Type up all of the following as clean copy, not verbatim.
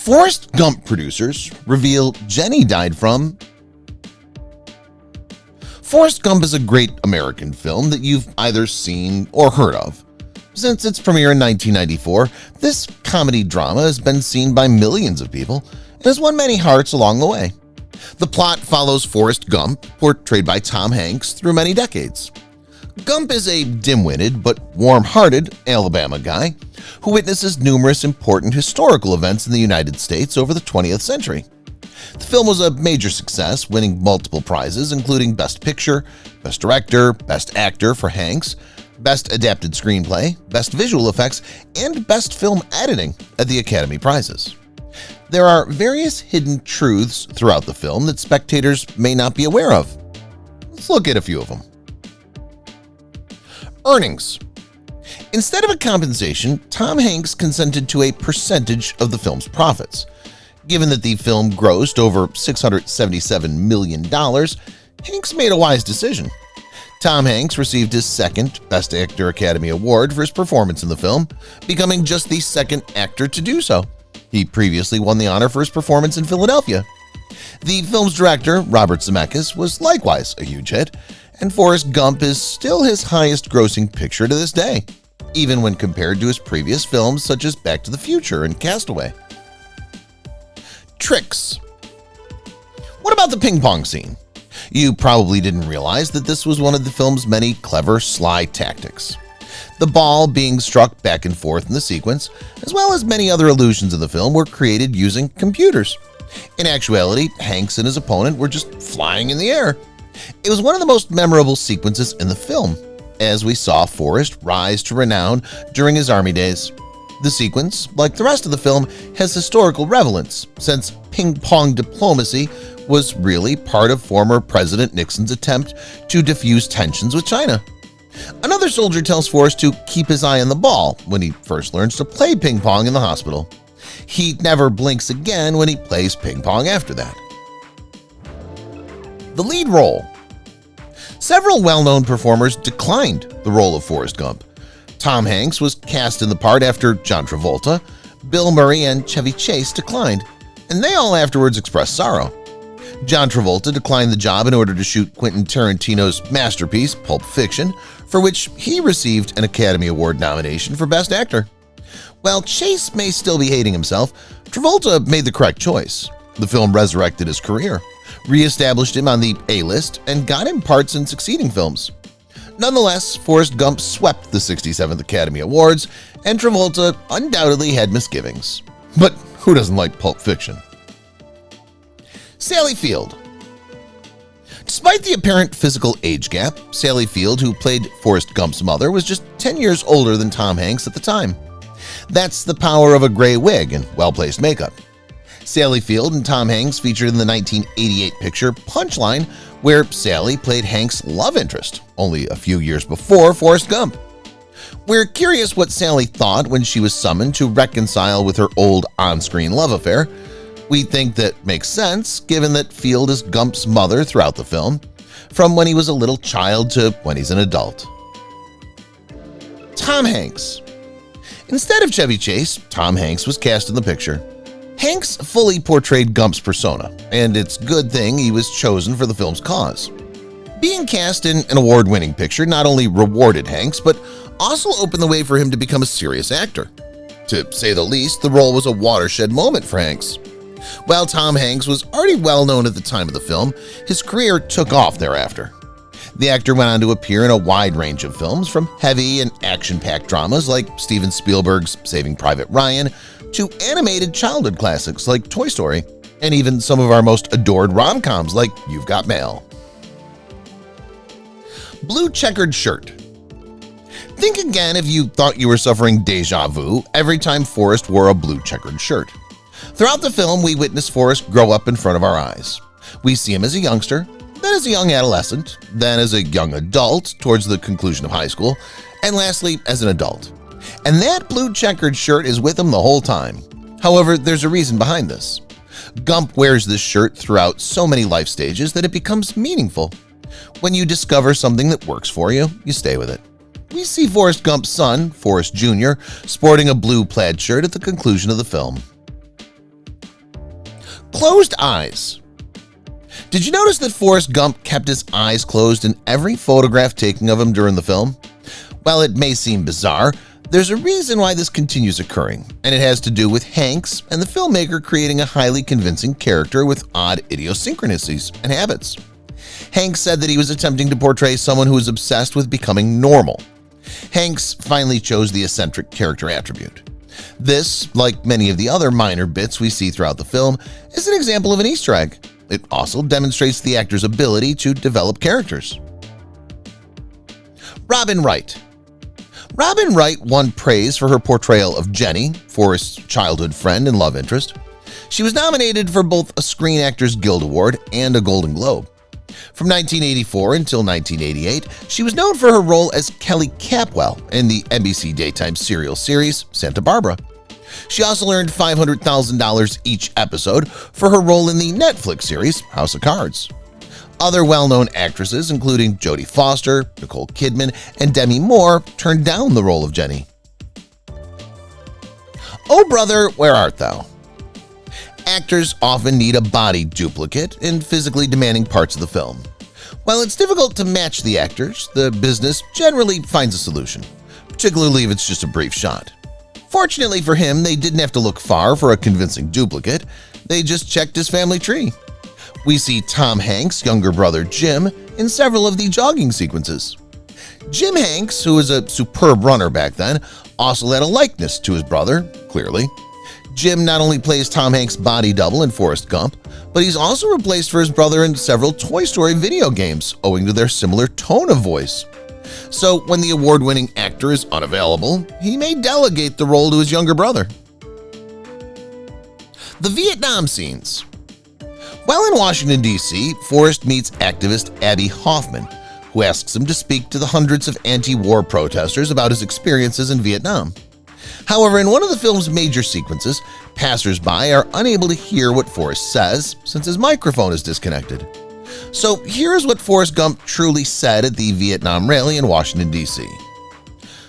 Forrest Gump producers reveal Jenny died from. Forrest Gump is a great American film that you've either seen or heard of. Since its premiere in 1994, this comedy drama has been seen by millions of people and has won many hearts along the way. The plot follows Forrest Gump, portrayed by Tom Hanks, through many decades. Gump is a dim-witted but warm-hearted Alabama guy who witnesses numerous important historical events in the United States over the 20th century. The film was a major success, winning multiple prizes including Best Picture, Best Director, Best Actor for Hanks, Best Adapted Screenplay, Best Visual Effects, and Best Film Editing at the Academy Prizes. There are various hidden truths throughout the film that spectators may not be aware of. Let's look at a few of them. Earnings. Instead of a compensation, Tom Hanks consented to a percentage of the film's profits. Given that the film grossed over $677 million, Hanks made a wise decision. Tom Hanks received his second Best Actor Academy Award for his performance in the film, becoming just the second actor to do so. He previously won the honor for his performance in Philadelphia. The film's director, Robert Zemeckis, was likewise a huge hit, and Forrest Gump is still his highest-grossing picture to this day, even when compared to his previous films such as Back to the Future and Castaway. Tricks. What about the ping pong scene? You probably didn't realize that this was one of the film's many clever, sly tactics. The ball being struck back and forth in the sequence, as well as many other illusions in the film, were created using computers. In actuality, Hanks and his opponent were just flying in the air. It was one of the most memorable sequences in the film, as we saw Forrest rise to renown during his Army days. The sequence, like the rest of the film, has historical relevance, since ping-pong diplomacy was really part of former President Nixon's attempt to diffuse tensions with China. Another soldier tells Forrest to keep his eye on the ball when he first learns to play ping-pong in the hospital. He never blinks again when he plays ping-pong after that. The lead role. Several well-known performers declined the role of Forrest Gump. Tom Hanks was cast in the part after John Travolta, Bill Murray, and Chevy Chase declined, and they all afterwards expressed sorrow. John Travolta declined the job in order to shoot Quentin Tarantino's masterpiece, Pulp Fiction, for which he received an Academy Award nomination for Best Actor. While Chase may still be hating himself, Travolta made the correct choice. The film resurrected his career, re-established him on the A-list, and got him parts in succeeding films. Nonetheless, Forrest Gump swept the 67th Academy Awards, and Travolta undoubtedly had misgivings. But who doesn't like Pulp Fiction? Sally Field. Despite the apparent physical age gap, Sally Field, who played Forrest Gump's mother, was just 10 years older than Tom Hanks at the time. That's the power of a gray wig and well-placed makeup. Sally Field and Tom Hanks featured in the 1988 picture Punchline, where Sally played Hank's love interest only a few years before Forrest Gump. We're curious what Sally thought when she was summoned to reconcile with her old on-screen love affair. We think that makes sense, given that Field is Gump's mother throughout the film, from when he was a little child to when he's an adult. Tom Hanks. Instead of Chevy Chase, Tom Hanks was cast in the picture. Hanks fully portrayed Gump's persona, and it's a good thing he was chosen for the film's cause. Being cast in an award-winning picture not only rewarded Hanks, but also opened the way for him to become a serious actor. To say the least, the role was a watershed moment for Hanks. While Tom Hanks was already well known at the time of the film, his career took off thereafter. The actor went on to appear in a wide range of films, from heavy and action-packed dramas like Steven Spielberg's Saving Private Ryan to animated childhood classics like Toy Story, and even some of our most adored rom-coms like You've Got Mail. Blue checkered shirt. Think again if you thought you were suffering deja vu every time Forrest wore a blue checkered shirt. Throughout the film, we witness Forrest grow up in front of our eyes. We see him as a youngster, then as a young adolescent, then as a young adult towards the conclusion of high school, and lastly as an adult. And that blue checkered shirt is with him the whole time. However, there's a reason behind this. Gump wears this shirt throughout so many life stages that it becomes meaningful. When you discover something that works for you, you stay with it. We see Forrest Gump's son, Forrest Jr., sporting a blue plaid shirt at the conclusion of the film. Closed eyes. Did you notice that Forrest Gump kept his eyes closed in every photograph taken of him during the film? While it may seem bizarre, there's a reason why this continues occurring, and it has to do with Hanks and the filmmaker creating a highly convincing character with odd idiosyncrasies and habits. Hanks said that he was attempting to portray someone who was obsessed with becoming normal. Hanks finally chose the eccentric character attribute. This, like many of the other minor bits we see throughout the film, is an example of an Easter egg. It also demonstrates the actor's ability to develop characters. Robin Wright. Robin Wright won praise for her portrayal of Jenny, Forrest's childhood friend and love interest. She was nominated for both a Screen Actors Guild Award and a Golden Globe. From 1984 until 1988, she was known for her role as Kelly Capwell in the NBC daytime serial series Santa Barbara. She also earned $500,000 each episode for her role in the Netflix series House of Cards. Other well-known actresses, including Jodie Foster, Nicole Kidman, and Demi Moore, turned down the role of Jenny. Oh Brother, Where Art Thou? Actors often need a body duplicate in physically demanding parts of the film. While it's difficult to match the actors, the business generally finds a solution, particularly if it's just a brief shot. Fortunately for him, they didn't have to look far for a convincing duplicate. They just checked his family tree. We see Tom Hanks' younger brother Jim in several of the jogging sequences. Jim Hanks, who was a superb runner back then, also had a likeness to his brother, clearly. Jim not only plays Tom Hanks' body double in Forrest Gump, but he's also replaced for his brother in several Toy Story video games, owing to their similar tone of voice. So when the award-winning actor is unavailable, he may delegate the role to his younger brother. The Vietnam scenes. While in Washington, D.C., Forrest meets activist Abby Hoffman, who asks him to speak to the hundreds of anti-war protesters about his experiences in Vietnam. However, in one of the film's major sequences, passers-by are unable to hear what Forrest says since his microphone is disconnected. So here's what Forrest Gump truly said at the Vietnam rally in Washington, D.C.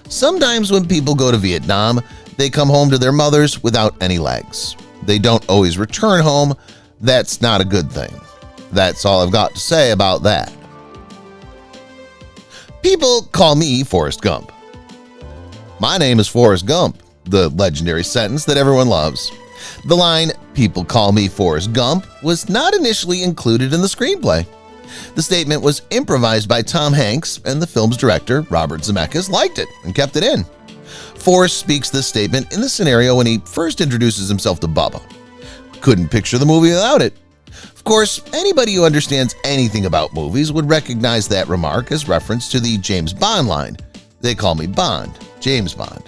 Sometimes when people go to Vietnam, they come home to their mothers without any legs. They don't always return home. That's not a good thing. That's all I've got to say about that. People call me Forrest Gump. My name is Forrest Gump, the legendary sentence that everyone loves. The line, "People call me Forrest Gump," was not initially included in the screenplay. The statement was improvised by Tom Hanks, and the film's director, Robert Zemeckis, liked it and kept it in. Forrest speaks this statement in the scenario when he first introduces himself to Bubba. Couldn't picture the movie without it. Of course, anybody who understands anything about movies would recognize that remark as reference to the James Bond line. They call me Bond, James Bond.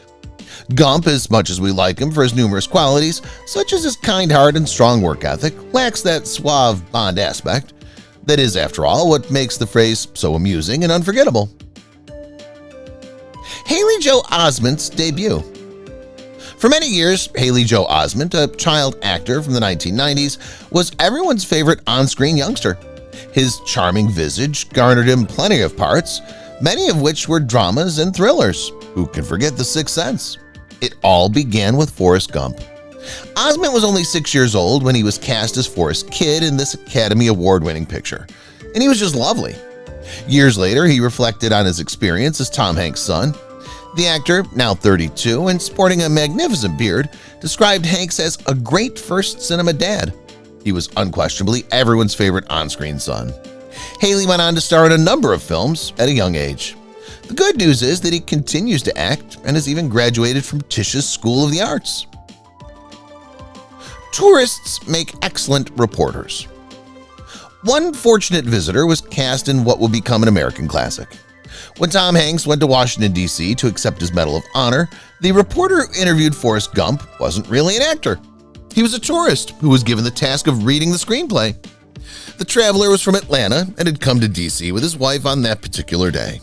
Gump, as much as we like him for his numerous qualities, such as his kind heart and strong work ethic, lacks that suave Bond aspect. That is, after all, what makes the phrase so amusing and unforgettable. Haley Joe Osment's debut. For many years, Haley Joe Osment, a child actor from the 1990s, was everyone's favorite on-screen youngster. His charming visage garnered him plenty of parts, many of which were dramas and thrillers. Who can forget The Sixth Sense? It all began with Forrest Gump. Osment was only 6 years old when he was cast as Forrest Kid in this Academy Award-winning picture, and he was just lovely. Years later, he reflected on his experience as Tom Hanks' son. The actor, now 32 and sporting a magnificent beard, described Hanks as a great first cinema dad. He was unquestionably everyone's favorite on-screen son. Haley went on to star in a number of films at a young age. The good news is that he continues to act and has even graduated from Tish's School of the Arts. Tourists make excellent reporters. One fortunate visitor was cast in what would become an American classic. When Tom Hanks went to Washington, D.C. to accept his Medal of Honor, the reporter who interviewed Forrest Gump wasn't really an actor. He was a tourist who was given the task of reading the screenplay. The traveler was from Atlanta and had come to D.C. with his wife on that particular day.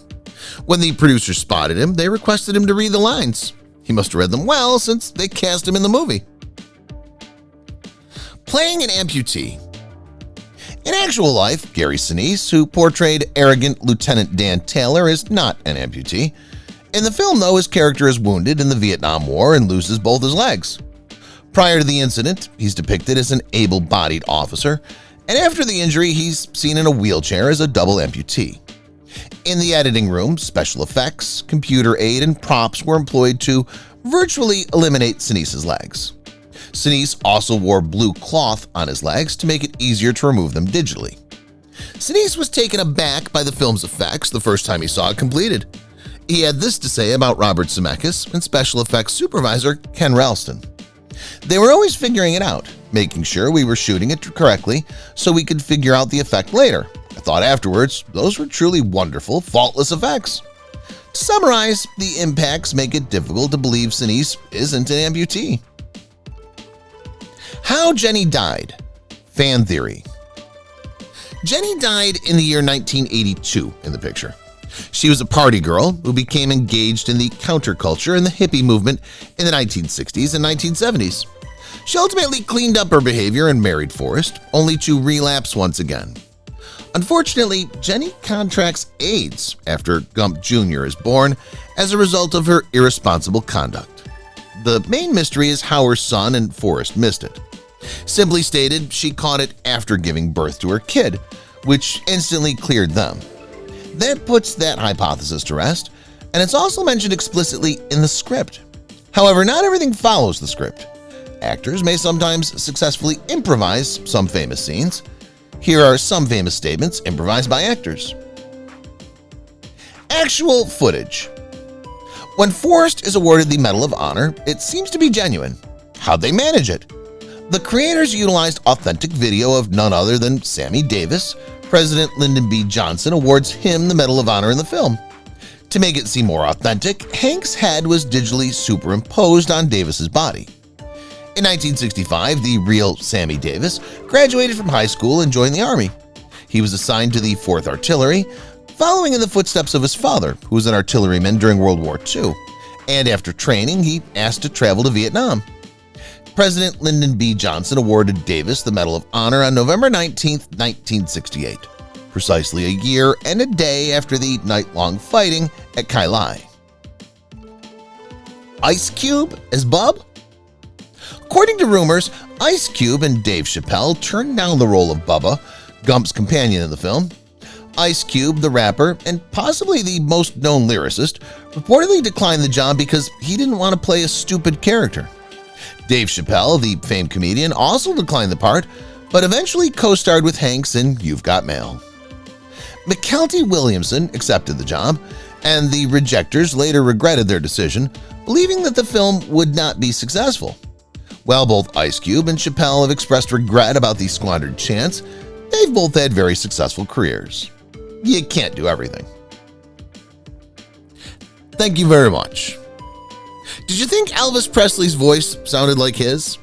When the producers spotted him, they requested him to read the lines. He must have read them well since they cast him in the movie. Playing an amputee. In actual life, Gary Sinise, who portrayed arrogant Lieutenant Dan Taylor, is not an amputee. In the film, though, his character is wounded in the Vietnam War and loses both his legs. Prior to the incident, he's depicted as an able-bodied officer, and after the injury, he's seen in a wheelchair as a double amputee. In the editing room, special effects, computer aid, and props were employed to virtually eliminate Sinise's legs. Sinise also wore blue cloth on his legs to make it easier to remove them digitally. Sinise was taken aback by the film's effects the first time he saw it completed. He had this to say about Robert Zemeckis and special effects supervisor Ken Ralston. They were always figuring it out, making sure we were shooting it correctly so we could figure out the effect later. I thought afterwards, those were truly wonderful, faultless effects. To summarize, the impacts make it difficult to believe Sinise isn't an amputee. How Jenny died. Fan theory. Jenny died in the year 1982 in the picture. She was a party girl who became engaged in the counterculture and the hippie movement in the 1960s and 1970s. She ultimately cleaned up her behavior and married Forrest, only to relapse once again. Unfortunately, Jenny contracts AIDS after Gump Jr. is born as a result of her irresponsible conduct. The main mystery is how her son and Forrest missed it. Simply stated, she caught it after giving birth to her kid, which instantly cleared them. That puts that hypothesis to rest, and it's also mentioned explicitly in the script. However, not everything follows the script. Actors may sometimes successfully improvise some famous scenes. Here are some famous statements improvised by actors. Actual footage. When Forrest is awarded the Medal of Honor, it seems to be genuine. How'd they manage it? The creators utilized authentic video of none other than Sammy Davis. President Lyndon B. Johnson awards him the Medal of Honor in the film. To make it seem more authentic, Hank's head was digitally superimposed on Davis's body. In 1965, the real Sammy Davis graduated from high school and joined the Army. He was assigned to the 4th Artillery, following in the footsteps of his father, who was an artilleryman during World War II, and after training, he asked to travel to Vietnam. President Lyndon B. Johnson awarded Davis the Medal of Honor on November 19, 1968, precisely a year and a day after the night-long fighting at Kai Lai. Ice Cube as Bub? According to rumors, Ice Cube and Dave Chappelle turned down the role of Bubba, Gump's companion in the film. Ice Cube, the rapper, and possibly the most known lyricist, reportedly declined the job because he didn't want to play a stupid character. Dave Chappelle, the famed comedian, also declined the part, but eventually co-starred with Hanks in You've Got Mail. McKelty Williamson accepted the job, and the rejectors later regretted their decision, believing that the film would not be successful. While both Ice Cube and Chappelle have expressed regret about the squandered chance, they've both had very successful careers. You can't do everything. Thank you very much. Did you think Elvis Presley's voice sounded like his?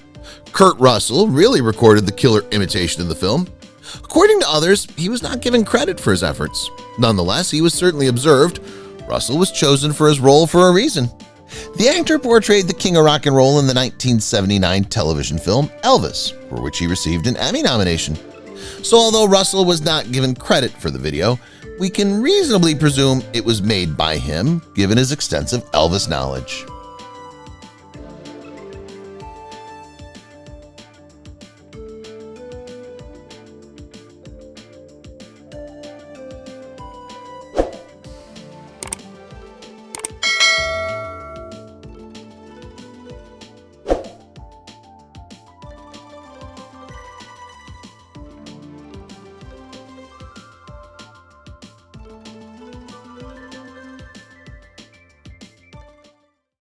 Kurt Russell really recorded the killer imitation in the film. According to others, he was not given credit for his efforts. Nonetheless, he was certainly observed. Russell was chosen for his role for a reason. The actor portrayed the king of rock and roll in the 1979 television film Elvis, for which he received an Emmy nomination. So although Russell was not given credit for the video, we can reasonably presume it was made by him, given his extensive Elvis knowledge.